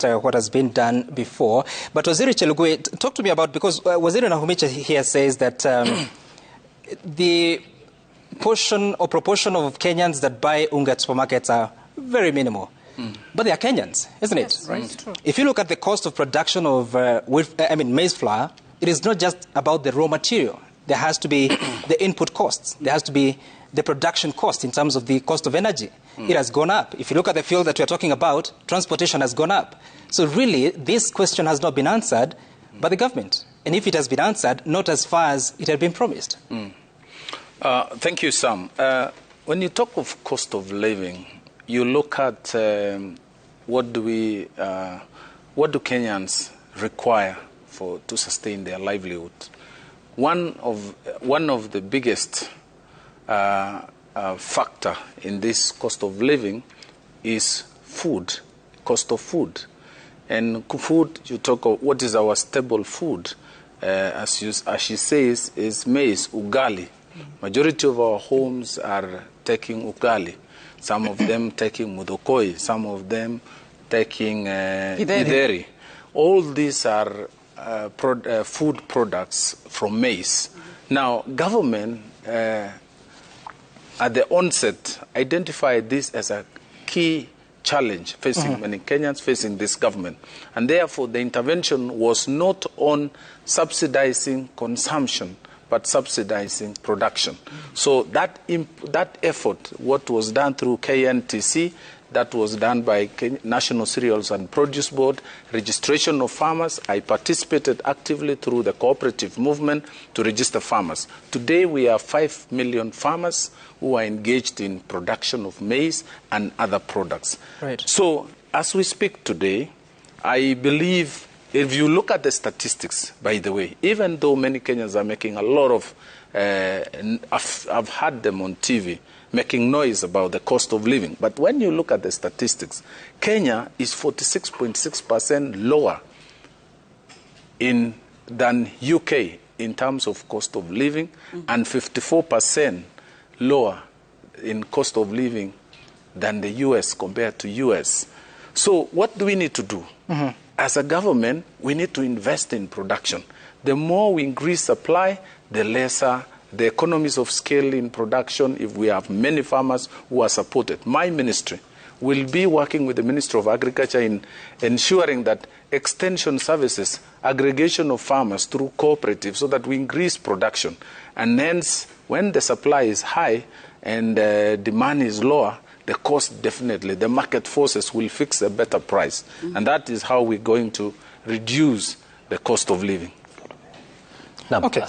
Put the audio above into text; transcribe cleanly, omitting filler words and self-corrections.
what has been done before. But Waziri Chelugui, talk to me about, because Waziri Nahumicha here says that the portion or proportion of Kenyans that buy unga at supermarkets are very minimal. But they are Kenyans, isn't it? Right. If you look at the cost of production of maize flour, it is not just about the raw material. There has to be the input costs. There has to be the production cost in terms of the cost of energy. It has gone up. If you look at the fuel that we are talking about, transportation has gone up. So really, this question has not been answered by the government. And if it has been answered, not as far as it had been promised. Thank you, Sam. When you talk of cost of living, you look at what do Kenyans require to sustain their livelihood. One of the biggest factor in this cost of living is food, cost of food. And food, you talk of what is our staple food, as she says, is maize, ugali. Majority of our homes are taking ugali. Some of them taking mudokoi, some of them taking githeri. All these are food products from maize. Now, government at the onset identified this as a key challenge facing many Kenyans, facing this government. And therefore, the intervention was not on subsidizing consumption, but subsidizing production. So that effort, what was done through KNTC, that was done by National Cereals and Produce Board, registration of farmers. I participated actively through the cooperative movement to register farmers. Today we have 5 million farmers who are engaged in production of maize and other products. Right. So as we speak today, I believe if you look at the statistics, by the way, even though many Kenyans are making a lot of, I've had them on TV, making noise about the cost of living. But when you look at the statistics, Kenya is 46.6% lower than UK in terms of cost of living, and 54% lower in cost of living than the US compared to US. So what do we need to do? As a government, we need to invest in production. The more we increase supply, the lesser the economies of scale in production if we have many farmers who are supported. My ministry will be working with the Ministry of Agriculture in ensuring that extension services, aggregation of farmers through cooperatives so that we increase production. And hence, when the supply is high and demand is lower, the cost definitely, the market forces will fix a better price. And that is how we're going to reduce the cost of living. Okay.